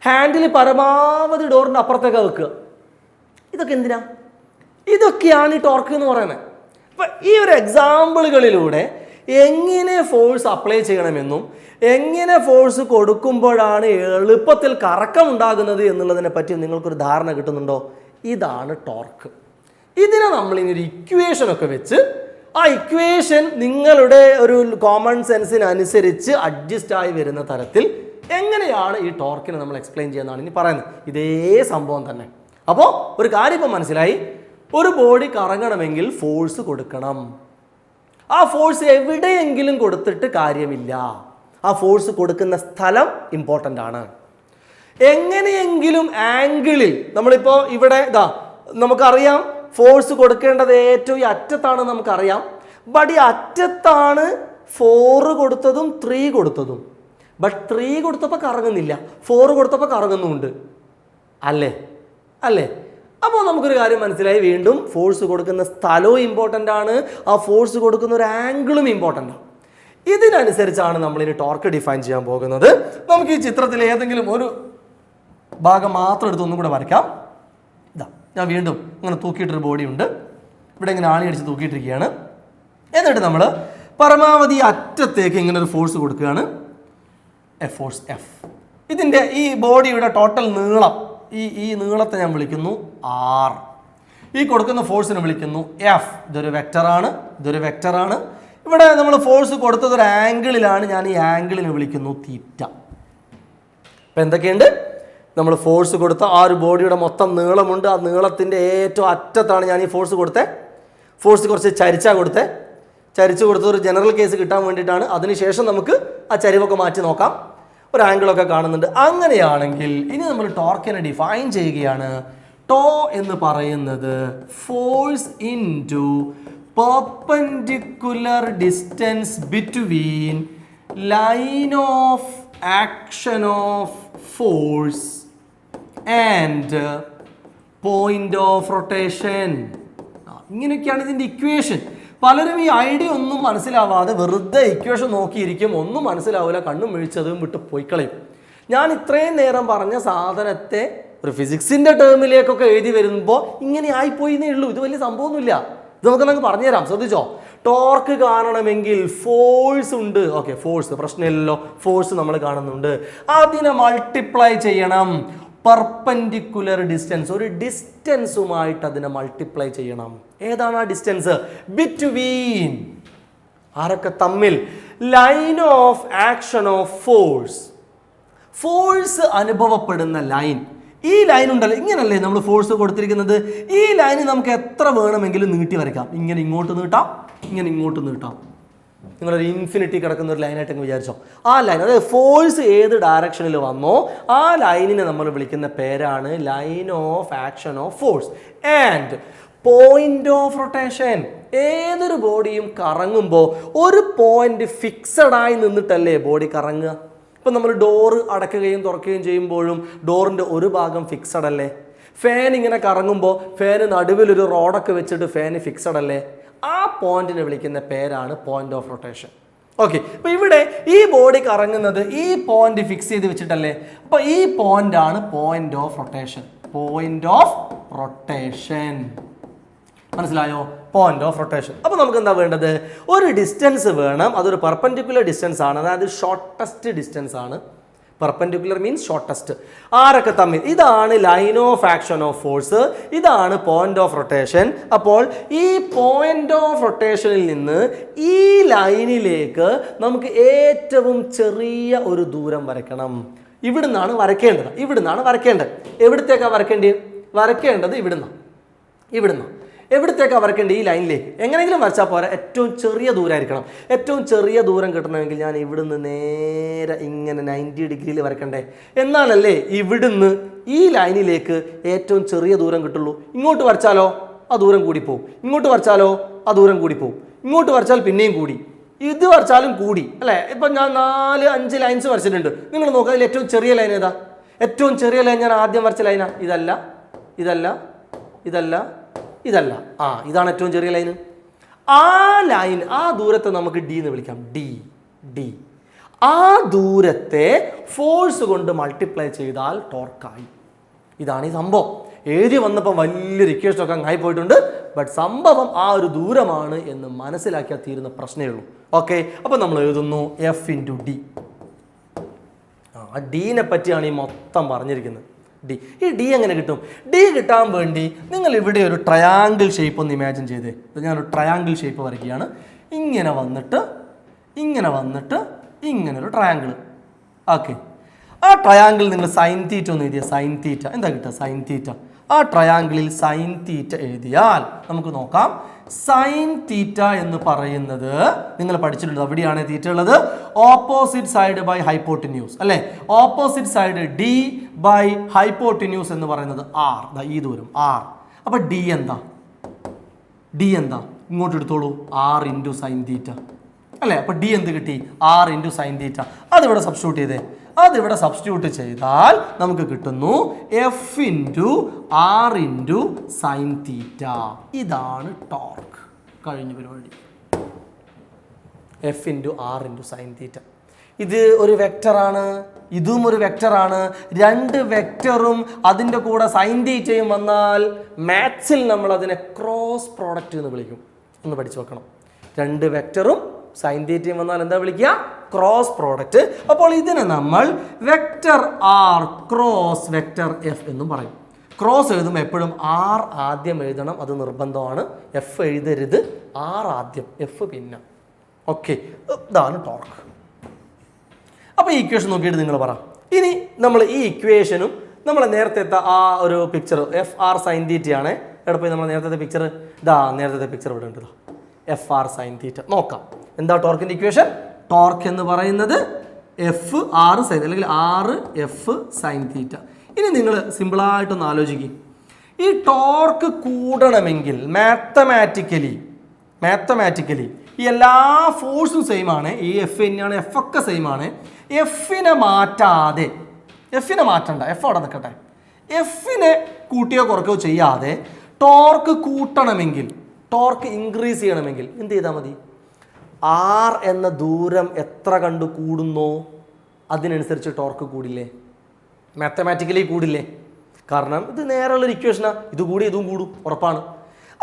ഹാൻഡിൽ പരമാവധി ഡോറിൻ്റെ അപ്പുറത്തേക്ക് വെക്കുക. ഇതൊക്കെ എന്തിനാ? ഇതൊക്കെയാണ് ഈ ടോർക്ക് എന്ന് പറയുന്നത്. അപ്പം ഈ ഒരു എക്സാമ്പിളുകളിലൂടെ എങ്ങനെ ഫോഴ്സ് അപ്ലൈ ചെയ്യണമെന്നും എങ്ങനെ ഫോഴ്സ് കൊടുക്കുമ്പോഴാണ് എളുപ്പത്തിൽ കറക്കം ഉണ്ടാകുന്നത് എന്നുള്ളതിനെ പറ്റി നിങ്ങൾക്കൊരു ധാരണ കിട്ടുന്നുണ്ടോ? ഇതാണ് ടോർക്ക്. ഇതിനെ നമ്മളിങ്ങനെ ഒരു ഇക്വേഷനൊക്കെ വെച്ച് ആ ഇക്വേഷൻ നിങ്ങളുടെ ഒരു കോമൺ സെൻസിനനുസരിച്ച് അഡ്ജസ്റ്റ് ആയി വരുന്ന തരത്തിൽ എങ്ങനെയാണ് ഈ ടോർക്കിനെ നമ്മൾ എക്സ്പ്ലെയിൻ ചെയ്യുന്നതാണ് ഇനി പറയുന്നത്. ഇതേ സംഭവം തന്നെ. അപ്പോൾ ഒരു കാര്യം ഇപ്പം മനസ്സിലായി, ഒരു ബോഡി കറങ്ങണമെങ്കിൽ ഫോഴ്സ് കൊടുക്കണം. ആ ഫോഴ്സ് എവിടെയെങ്കിലും കൊടുത്തിട്ട് കാര്യമില്ല. ആ ഫോഴ്സ് കൊടുക്കുന്ന സ്ഥലം ഇമ്പോർട്ടൻ്റ് ആണ്. എങ്ങനെയെങ്കിലും ആംഗിളിൽ നമ്മളിപ്പോൾ ഇവിടെ നമുക്കറിയാം ഫോഴ്സ് കൊടുക്കേണ്ടത് ഏറ്റവും ഈ അറ്റത്താണ് നമുക്കറിയാം. ബട്ട് ഈ അറ്റത്താണ് 4 കൊടുത്തതും 3 കൊടുത്തതും. ബട്ട് 3 കൊടുത്തപ്പോൾ കറങ്ങുന്നില്ല, 4 കൊടുത്തപ്പോൾ കറങ്ങുന്നുമുണ്ട് അല്ലേ? അപ്പോൾ നമുക്കൊരു കാര്യം മനസ്സിലായി, വീണ്ടും ഫോഴ്സ് കൊടുക്കുന്ന സ്ഥലവും ഇമ്പോർട്ടൻ്റ് ആണ്, ആ ഫോഴ്സ് കൊടുക്കുന്ന ഒരു ആംഗിളും ഇമ്പോർട്ടൻ്റ് ആണ്. ഇതിനനുസരിച്ചാണ് നമ്മളിനി ടോർക്ക് ഡിഫൈൻ ചെയ്യാൻ പോകുന്നത്. നമുക്ക് ഈ ചിത്രത്തിൽ ഏതെങ്കിലും ഒരു ഭാഗം മാത്രം എടുത്ത് ഒന്നും കൂടെ വരയ്ക്കാം. ഞാൻ വീണ്ടും ഇങ്ങനെ തൂക്കിയിട്ടൊരു ബോഡി ഉണ്ട്, ഇവിടെ ഇങ്ങനെ ആണി അടിച്ച് തൂക്കിയിട്ടിരിക്കുകയാണ്. എന്നിട്ട് നമ്മൾ പരമാവധി അറ്റത്തേക്ക് ഇങ്ങനെ ഒരു ഫോഴ്സ് കൊടുക്കുകയാണ്, ഫോഴ്സ് എഫ്. ഇതിൻ്റെ ഈ ബോഡിയുടെ ടോട്ടൽ നീളം, ഈ നീളത്തെ ഞാൻ വിളിക്കുന്നു ആർ. ഈ കൊടുക്കുന്ന ഫോഴ്സിനെ വിളിക്കുന്നു എഫ്. ഇതൊരു വെക്റ്ററാണ്. ഇവിടെ നമ്മൾ ഫോഴ്സ് കൊടുത്തത് ഒരു ആംഗിളിലാണ്, ഞാൻ ഈ ആംഗിളിനെ വിളിക്കുന്നു തീറ്റ. അപ്പം എന്തൊക്കെയുണ്ട്? നമ്മൾ ഫോഴ്സ് കൊടുത്ത ആ ഒരു ബോഡിയുടെ മൊത്തം നീളമുണ്ട്, ആ നീളത്തിൻ്റെ ഏറ്റവും അറ്റത്താണ് ഞാൻ ഈ ഫോഴ്സ് കൊടുത്തത്. ഫോഴ്സ് കുറച്ച് ചരിച്ചു കൊടുത്ത ഒരു ജനറൽ കേസ് കിട്ടാൻ വേണ്ടിയിട്ടാണ്. അതിനുശേഷം നമുക്ക് ആ ചരിവൊക്കെ മാറ്റി നോക്കാം, ഒരു ആംഗിളൊക്കെ കാണുന്നുണ്ട്. അങ്ങനെയാണെങ്കിൽ ഇനി നമ്മൾ ടോർക്കിനെ ഡിഫൈൻ ചെയ്യുകയാണ്. ടോ എന്ന് പറയുന്നത് force in to perpendicular distance between line of action of force and point of rotation. ഇങ്ങനെയൊക്കെയാണ് ഇതിൻ്റെ ഇക്വേഷൻ. പലരും ഈ ഐഡിയ ഒന്നും മനസ്സിലാവാതെ വെറുതെ ഇക്വേഷൻ നോക്കിയിരിക്കും, ഒന്നും മനസ്സിലാവില്ല, കണ്ണും വീഴ്ചതും വിട്ട് പോയിക്കളയും. ഞാൻ ഇത്രയും നേരം പറഞ്ഞ സാധനത്തെ ഒരു ഫിസിക്സിൻ്റെ ടേമിലേക്കൊക്കെ എഴുതി വരുമ്പോൾ ഇങ്ങനെ ആയിപ്പോയിന്നേ ഉള്ളൂ. ഇത് വലിയ സംഭവമൊന്നുമില്ല. ഇത് നമുക്ക് പറഞ്ഞുതരാം. ശ്രദ്ധിച്ചോ, ടോർക്ക് കാണണമെങ്കിൽ ഫോഴ്സ് ഉണ്ട്. ഓക്കെ, ഫോഴ്സ് പ്രശ്നമില്ലല്ലോ, ഫോഴ്സ് നമ്മൾ കാണുന്നുണ്ട്. അതിനെ മൾട്ടിപ്ലൈ ചെയ്യണം പെർപെൻഡിക്കുലർ ഡിസ്റ്റൻസ്, ഒരു ഡിസ്റ്റൻസുമായിട്ട് അതിനെ മൾട്ടിപ്ലൈ ചെയ്യണം. ഏതാണ് ആ ഡിസ്റ്റൻസ്? ബിറ്റ്വീൻ ആരൊക്കെ തമ്മിൽ? Line of action of force. Force അനുഭവപ്പെടുന്ന ലൈൻ, ഈ ലൈൻ ഉണ്ടല്ലോ, ഇങ്ങനല്ലേ നമ്മൾ ഫോഴ്സ് കൊടുത്തിരിക്കുന്നത്. ഈ ലൈന് നമുക്ക് എത്ര വേണമെങ്കിലും നീട്ടി വരയ്ക്കാം. ഇങ്ങനെ ഇങ്ങോട്ട് നീട്ടാം, ഇങ്ങനെ ഇങ്ങോട്ട് നീട്ടാം. നിങ്ങളൊരു ഇൻഫിനിറ്റി കിടക്കുന്ന ഒരു ലൈനായിട്ട് അങ്ങ് വിചാരിച്ചോ. ആ ലൈൻ, അതായത് ഫോഴ്സ് ഏത് ഡയറക്ഷനിൽ വന്നോ ആ ലൈനിനെ നമ്മൾ വിളിക്കുന്ന പേരാണ് line of action of force. And point of rotation, ഏതൊരു ബോഡിയും കറങ്ങുമ്പോൾ ഒരു പോയിന്റ് ഫിക്സഡായി നിന്നിട്ടല്ലേ ബോഡി കറങ്ങുക. ഇപ്പം നമ്മൾ ഡോറ് അടയ്ക്കുകയും തുറക്കുകയും ചെയ്യുമ്പോഴും ഡോറിൻ്റെ ഒരു ഭാഗം ഫിക്സഡ് അല്ലേ? ഫാൻ ഇങ്ങനെ കറങ്ങുമ്പോൾ ഫാന് നടുവിലൊരു റോഡൊക്കെ വെച്ചിട്ട് ഫാന് ഫിക്സഡ് അല്ലേ? ആ പോയിന്റിനെ വിളിക്കുന്ന പേരാണ് പോയിന്റ് ഓഫ് റൊട്ടേഷൻ. ഓക്കെ, അപ്പോൾ ഇവിടെ ഈ ബോഡി കറങ്ങുന്നത് ഈ പോയിന്റ് ഫിക്സ് ചെയ്ത് വെച്ചിട്ടല്ലേ. അപ്പോൾ ഈ പോയിന്റ് ആണ് point of rotation. Point of rotation മനസ്സിലായോ? Point of rotation. അപ്പോൾ നമുക്ക് എന്താ വേണ്ടത്? ഒരു ഡിസ്റ്റൻസ് വേണം. അതൊരു പെർപെൻഡിക്കുലർ ഡിസ്റ്റൻസ് ആണ്, അതായത് ഷോർട്ടസ്റ്റ് ഡിസ്റ്റൻസ് ആണ്. Perpendicular means shortest. ആരൊക്കെ തമ്മിൽ? ഇതാണ് line of action of force, ഇതാണ് പോയിന്റ് ഓഫ് റൊട്ടേഷൻ. അപ്പോൾ ഈ പോയിന്റ് ഓഫ് റൊട്ടേഷനിൽ നിന്ന് ഈ ലൈനിലേക്ക് നമുക്ക് ഏറ്റവും ചെറിയ ഒരു ദൂരം വരയ്ക്കണം. ഇവിടുന്നാണ് വരയ്ക്കേണ്ടത്. ഇവിടുന്നാണ് വരയ്ക്കേണ്ടത്. എവിടത്തേക്കാണ് വരയ്ക്കേണ്ടത്? ഇവിടുന്ന്. എവിടത്തേക്കാണ് വരയ്ക്കേണ്ടത്? ഈ ലൈനിലേക്ക്. എങ്ങനെയെങ്കിലും വരച്ചാൽ പോരാ, ഏറ്റവും ചെറിയ ദൂരമായിരിക്കണം. ഏറ്റവും ചെറിയ ദൂരം കിട്ടണമെങ്കിൽ ഞാൻ ഇവിടുന്ന് നേരെ ഇങ്ങനെ 90 ഡിഗ്രിയിൽ വരയ്ക്കണ്ടേ, എന്നാലല്ലേ ഇവിടുന്ന് ഈ ലൈനിലേക്ക് ഏറ്റവും ചെറിയ ദൂരം കിട്ടുള്ളൂ. ഇങ്ങോട്ട് വരച്ചാലോ ആ ദൂരം കൂടിപ്പോവും, ഇങ്ങോട്ട് വരച്ചാലോ ആ ദൂരം കൂടിപ്പോവും, ഇങ്ങോട്ട് വരച്ചാൽ പിന്നെയും കൂടി, ഇത് വരച്ചാലും കൂടി അല്ലേ. ഇപ്പം ഞാൻ 4-5 ലൈൻസ് വരച്ചിട്ടുണ്ട്. നിങ്ങൾ നോക്കുക, അതിൽ ഏറ്റവും ചെറിയ ലൈൻ ഏതാ? ഏറ്റവും ചെറിയ ലൈൻ ഞാൻ ആദ്യം വരച്ച ലൈനാ. ഇതല്ല. ഇതാണ് ഏറ്റവും ചെറിയ ലൈന്. ആ ലൈൻ, ആ ദൂരത്തെ നമുക്ക് ഡി എന്ന് വിളിക്കാം. ഡി. ആ ദൂരത്തെ ഫോഴ്സ് കൊണ്ട് മൾട്ടിപ്ലൈ ചെയ്താൽ ടോർക്കായി. ഇതാണ് ഈ സംഭവം. എഴുതി വന്നപ്പോൾ വലിയൊരു ഇക്വേഷനൊക്കെ അങ്ങായി പോയിട്ടുണ്ട്. ബട്ട് സംഭവം ആ ഒരു ദൂരമാണ് എന്ന് മനസ്സിലാക്കിയാൽ തീരുന്ന പ്രശ്നമേ ഉള്ളൂ. ഓക്കെ, അപ്പോൾ നമ്മൾ എഴുതുന്നു എഫ് ഇൻറ്റു ഡി. ഡീനെ പറ്റിയാണ് ഈ മൊത്തം പറഞ്ഞിരിക്കുന്നത്. ഡി. ഈ ഡി എങ്ങനെ കിട്ടും? ഡി കിട്ടാൻ വേണ്ടി നിങ്ങൾ ഇവിടെ ഒരു ട്രയാങ്കിൾ ഷേപ്പ് ഒന്ന് ഇമാജിൻ ചെയ്തേ. ഞാനൊരു ട്രയാങ്കിൾ ഷേപ്പ് വരയ്ക്കുകയാണ്. ഇങ്ങനെ വന്നിട്ട് ഇങ്ങനൊരു ട്രയാങ്കിൾ. ഓക്കെ, ആ ട്രയാങ്കിൾ നിങ്ങൾ സൈൻ തീറ്റ ഒന്ന് എഴുതിയ. സൈൻ തീറ്റ എന്താ കിട്ടുക? Sine theta. ആ ട്രയാങ്കിളിൽ സൈൻ തീറ്റ എഴുതിയാൽ നമുക്ക് നോക്കാം. സൈൻ തീറ്റ എന്ന് പറയുന്നത് നിങ്ങൾ പഠിച്ചിട്ടുണ്ട്. അവിടെയാണ് തീറ്റ ഉള്ളത്. ഓപ്പോസിറ്റ് സൈഡ് ബൈ ഹൈപ്പോട്ടിന്യൂസ് അല്ലേ. Opposite side D by hypotenuse എന്ന് പറയുന്നത് ആർ. ഈ ദൂരം ആർ. അപ്പൊ ഡി എന്താ? ഇങ്ങോട്ട് എടുത്തോളൂ. ആർ ഇൻറ്റു സൈൻ തീറ്റ അല്ലേ. അപ്പൊ ഡി എന്ത് കിട്ടി? R into sine theta. അതിവിടെ സബ്സ്റ്റിറ്റ്യൂട്ട് ചെയ്താൽ നമുക്ക് കിട്ടുന്നു F into R into sine theta. ഇതാണ് ടോർക്ക്. കഴിഞ്ഞ പരിപാടി. F into R into sine theta. ഇത് ഒരു വെക്ടറാണ്, ഇതും ഒരു വെക്ടറാണ്. രണ്ട് വെക്ടറും അതിൻ്റെ കൂടെ സൈൻ തീറ്റയും വന്നാൽ മാത്സിൽ നമ്മൾ അതിനെ ക്രോസ് പ്രോഡക്റ്റ് എന്ന് വിളിക്കും. ഒന്ന് പഠിച്ചു വെക്കണം. രണ്ട് വെക്ടറും സൈൻ തീറ്റയും വന്നാൽ എന്താ വിളിക്കുക? Cross product. അപ്പോൾ ഇതിനെ നമ്മൾ vector R cross vector F എന്നും പറയും. ക്രോസ് എഴുതുമ്പോൾ എപ്പോഴും ആർ ആദ്യം എഴുതണം, അത് നിർബന്ധമാണ്. എഫ് എഴുതരുത്. ആർ ആദ്യം, എഫ് പിന്നെ. ഓക്കെ, ഇതാണ് ടോർക്ക്. അപ്പോൾ ഈ ഇക്വേഷൻ നോക്കിയിട്ട് നിങ്ങൾ പറ. ഇനി നമ്മൾ ഈ ഇക്വേഷനും നമ്മൾ നേരത്തെ ആ ഒരു പിക്ചർ എഫ് ആർ സൈൻ തീറ്റയാണ്. എവിടെ പോയി നമ്മൾ നേരത്തെ പിക്ചർ? നേരത്തെ പിക്ചർ ഇവിടെ ഉണ്ട്. എഫ് ആർ സൈൻ തീറ്റ നോക്കാം. എന്താ ടോർക്കിൻ്റെ ഇക്വേഷൻ? ടോർക്ക് എന്ന് പറയുന്നത് എഫ് ആർ സൈൻ, അല്ലെങ്കിൽ ആറ് എഫ് സൈൻ തീറ്റ. ഇനി നിങ്ങൾ സിമ്പിളായിട്ടൊന്ന് ആലോചിക്കും. ഈ ടോർക്ക് കൂടണമെങ്കിൽ മാത്തമാറ്റിക്കലി ഈ എല്ലാ ഫോഴ്സും സെയിം ആണ്. ഈ എഫ് തന്നെയാണ്, എഫ് ഒക്കെ സെയിം ആണ്. എഫിനെ മാറ്റണ്ട, എഫ് അവിടെ നിൽക്കട്ടെ. എഫിനെ കൂട്ടിയോ കുറയ്ക്കോ ചെയ്യാതെ ടോർക്ക് കൂട്ടണമെങ്കിൽ, ടോർക്ക് ഇൻക്രീസ് ചെയ്യണമെങ്കിൽ എന്ത് ചെയ്താൽ മതി? ആർ എന്ന ദൂരം എത്ര കണ്ടു കൂടുന്നോ അതിനനുസരിച്ച് ടോർക്ക് കൂടില്ലേ? മാത്തമാറ്റിക്കലി കൂടില്ലേ? കാരണം ഇത് നേരെയുള്ളൊരു ഇക്വേഷനാണ്, ഇത് കൂടി ഇതും കൂടും ഉറപ്പാണ്.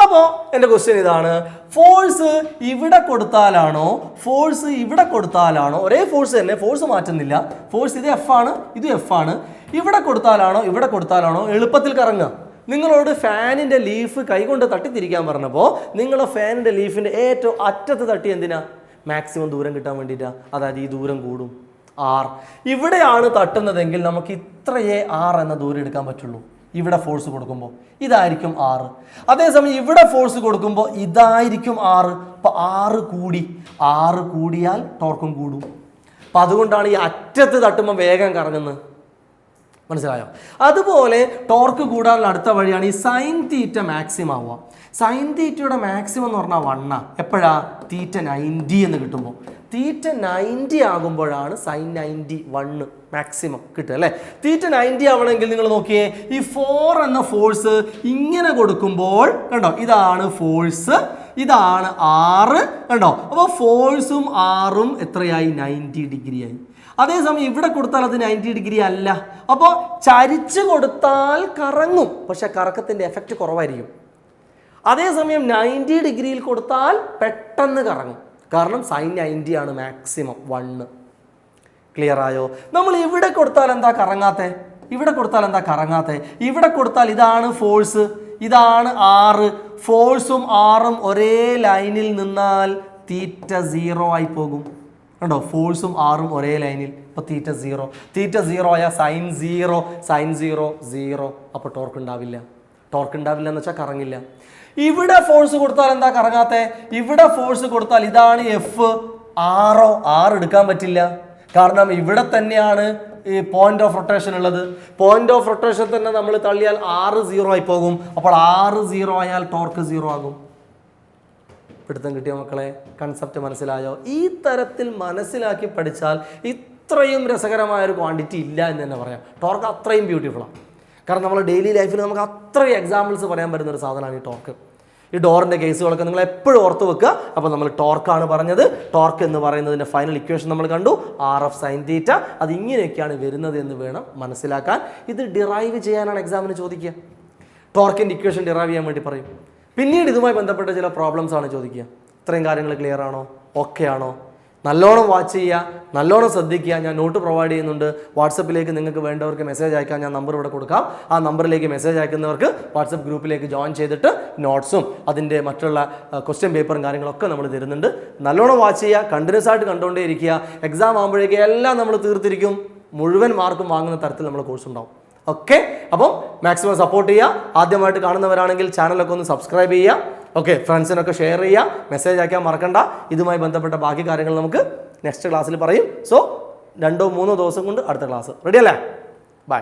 അപ്പോൾ എൻ്റെ ക്വസ്റ്റ്യൻ ഇതാണ്, ഫോഴ്സ് ഇവിടെ കൊടുത്താലാണോ ഫോഴ്സ് ഇവിടെ കൊടുത്താലാണോ, ഒരേ ഫോഴ്സ് തന്നെ, ഫോഴ്സ് മാറ്റുന്നില്ല, ഫോഴ്സ് ഇത് എഫ് ആണ് ഇത് എഫ് ആണ്, ഇവിടെ കൊടുത്താലാണോ ഇവിടെ കൊടുത്താലാണോ എളുപ്പത്തിൽ കറങ്ങുക? നിങ്ങളോട് ഫാനിൻ്റെ ലീഫ് കൈകൊണ്ട് തട്ടിത്തിരിക്കാൻ പറഞ്ഞപ്പോൾ നിങ്ങൾ ഫാനിൻ്റെ ലീഫിൻ്റെ ഏറ്റവും അറ്റത്ത് തട്ടി എന്തിനാ? മാക്സിമം ദൂരം കിട്ടാൻ വേണ്ടിയിട്ടാണ്. അതായത് ഈ ദൂരം കൂടും, ആർ. ഇവിടെയാണ് തട്ടുന്നതെങ്കിൽ നമുക്ക് ഇത്രയേ ആർ എന്ന ദൂരം എടുക്കാൻ പറ്റുള്ളൂ. ഇവിടെ ഫോഴ്സ് കൊടുക്കുമ്പോൾ ഇതായിരിക്കും 6. അതേസമയം ഇവിടെ ഫോഴ്സ് കൊടുക്കുമ്പോൾ ഇതായിരിക്കും 6. അപ്പോൾ 6 കൂടിയാൽ ടോർക്കും കൂടും. അപ്പം അതുകൊണ്ടാണ് ഈ അറ്റത്ത് തട്ടുമ്പോൾ വേഗം കറങ്ങുന്നത്. മനസ്സിലായോ? അതുപോലെ ടോർക്ക് കൂടാനുള്ള അടുത്ത വഴിയാണ് ഈ സൈൻ തീറ്റ മാക്സിമം ആവുക. സൈൻ തീറ്റയുടെ മാക്സിമം എന്ന് പറഞ്ഞാൽ 1 എപ്പോഴാ? തീറ്റ 90 എന്ന് കിട്ടുമ്പോൾ. തീറ്റ 90 ആകുമ്പോഴാണ് സൈൻ 90 1 മാക്സിമം കിട്ടുക അല്ലേ? തീറ്റ 90 ആവണമെങ്കിൽ നിങ്ങൾ നോക്കിയേ, ഈ 4 എന്ന ഫോഴ്സ് ഇങ്ങനെ കൊടുക്കുമ്പോൾ കണ്ടോ, ഇതാണ് ഫോഴ്സ്, ഇതാണ് 6 കണ്ടോ. അപ്പോൾ ഫോഴ്സും 6ഉം എത്രയായി? 90 ഡിഗ്രി ആയി. അതേസമയം ഇവിടെ കൊടുത്താൽ അത് 90 ഡിഗ്രി അല്ല. അപ്പോൾ ചരിച്ച് കൊടുത്താൽ കറങ്ങും, പക്ഷെ കറക്കത്തിൻ്റെ എഫക്റ്റ് കുറവായിരിക്കും. അതേസമയം 90 ഡിഗ്രിയിൽ കൊടുത്താൽ പെട്ടെന്ന് കറങ്ങും, കാരണം സൈൻ 90 ആണ് മാക്സിമം 1. ക്ലിയർ ആയോ? നമ്മൾ ഇവിടെ കൊടുത്താൽ എന്താ കറങ്ങാത്തെ? ഇവിടെ കൊടുത്താൽ എന്താ കറങ്ങാത്തെ? ഇവിടെ കൊടുത്താൽ ഇതാണ് ഫോഴ്സ്, ഇതാണ് 6, ഫോഴ്സും 6ഉം ഒരേ ലൈനിൽ നിന്നാൽ തീറ്റ 0 ആയി പോകും. കണ്ടോ, ഫോഴ്സും 6ഉം ഒരേ ലൈനിൽ, അപ്പോൾ തീറ്റ 0. തീറ്റ 0 ആയാൽ സൈൻ 0, സൈൻ 0 0. അപ്പോൾ ടോർക്ക് ഉണ്ടാവില്ല. ടോർക്ക് ഉണ്ടാവില്ല എന്ന് വെച്ചാൽ കറങ്ങില്ല. ഇവിടെ ഫോഴ്സ് കൊടുത്താൽ എന്താ കറങ്ങാത്തെ? ഇവിടെ ഫോഴ്സ് കൊടുത്താൽ ഇതാണ് എഫ്, 6 എടുക്കാൻ പറ്റില്ല, കാരണം ഇവിടെ തന്നെയാണ് ഈ പോയിന്റ് ഓഫ് റൊട്ടേഷൻ ഉള്ളത്. പോയിന്റ് ഓഫ് റൊട്ടേഷൻ തന്നെ നമ്മൾ തള്ളിയാൽ 6 0 ആയി പോകും. അപ്പോൾ 6 0 ആയാൽ ടോർക്ക് 0 ആകും. പിടുത്തം കിട്ടിയോ മക്കളെ? കൺസെപ്റ്റ് മനസ്സിലായോ? ഈ തരത്തിൽ മനസ്സിലാക്കി പഠിച്ചാൽ ഇത്രയും രസകരമായൊരു ക്വാണ്ടിറ്റി ഇല്ല എന്ന് തന്നെ പറയാം. ടോർക്ക് അത്രയും ബ്യൂട്ടിഫുള്ളാണ്. കാരണം നമ്മൾ ഡെയിലി ലൈഫിൽ നമുക്ക് അത്രയും എക്സാമ്പിൾസ് പറയാൻ പറ്റുന്ന ഒരു സാധനമാണ് ഈ ടോർക്ക്. ഈ ഡോറിൻ്റെ കേസുകളൊക്കെ നിങ്ങൾ എപ്പോഴും ഓർത്ത് വെക്കുക. അപ്പോൾ നമ്മൾ ടോർക്കാണ് പറഞ്ഞത്. ടോർക്ക് എന്ന് പറയുന്നതിൻ്റെ ഫൈനൽ ഇക്വേഷൻ നമ്മൾ കണ്ടു, RF സൈൻ തീറ്റ. അത് ഇങ്ങനെയൊക്കെയാണ് വരുന്നത് എന്ന് വേണം മനസ്സിലാക്കാൻ. ഇത് ഡിറൈവ് ചെയ്യാനാണ് എക്സാമിന് ചോദിക്കുക. ടോർക്കിൻ്റെ ഇക്വേഷൻ ഡിറൈവ് ചെയ്യാൻ വേണ്ടി പറയും. പിന്നീട് ഇതുമായി ബന്ധപ്പെട്ട ചില പ്രോബ്ലംസ് ആണ് ചോദിക്കുക. ഇത്രയും കാര്യങ്ങൾ ക്ലിയർ ആണോ? ഓക്കെ ആണോ? നല്ലോണം വാച്ച് ചെയ്യുക, നല്ലോണം ശ്രദ്ധിക്കുക. ഞാൻ നോട്ട് പ്രൊവൈഡ് ചെയ്യുന്നുണ്ട്. വാട്സപ്പിലേക്ക് നിങ്ങൾക്ക് വേണ്ടവർക്ക് മെസ്സേജ് അയക്കാൻ ഞാൻ നമ്പർ ഇവിടെ കൊടുക്കാം. ആ നമ്പറിലേക്ക് മെസ്സേജ് അയക്കുന്നവർക്ക് വാട്സപ്പ് ഗ്രൂപ്പിലേക്ക് ജോയിൻ ചെയ്തിട്ട് നോട്ട്സും അതിൻ്റെ മറ്റുള്ള ക്വസ്റ്റ്യൻ പേപ്പറും കാര്യങ്ങളൊക്കെ നമ്മൾ തരുന്നുണ്ട്. നല്ലോണം വാച്ച് ചെയ്യുക, കണ്ടിന്യൂസ് ആയിട്ട് കണ്ടുകൊണ്ടേ ഇരിക്കുക. എക്സാം ആകുമ്പോഴേക്കും എല്ലാം നമ്മൾ തീർത്തിരിക്കും. മുഴുവൻ മാർക്കും വാങ്ങുന്ന തരത്തിൽ നമ്മൾ കോഴ്സ് ഉണ്ടാവും. ഓക്കെ, അപ്പം മാക്സിമം സപ്പോർട്ട് ചെയ്യുക. ആദ്യമായിട്ട് കാണുന്നവരാണെങ്കിൽ ചാനലൊക്കെ ഒന്ന് സബ്സ്ക്രൈബ് ചെയ്യുക. ഓക്കെ, ഫ്രണ്ട്സിനൊക്കെ ഷെയർ ചെയ്യുക, മെസ്സേജ് അയക്കാൻ മറക്കണ്ട. ഇതുമായി ബന്ധപ്പെട്ട ബാക്കി കാര്യങ്ങൾ നമുക്ക് നെക്സ്റ്റ് ക്ലാസ്സിൽ പറയും. സോ 2-3 ദിവസം കൊണ്ട് അടുത്ത ക്ലാസ് റെഡി അല്ലേ? ബൈ.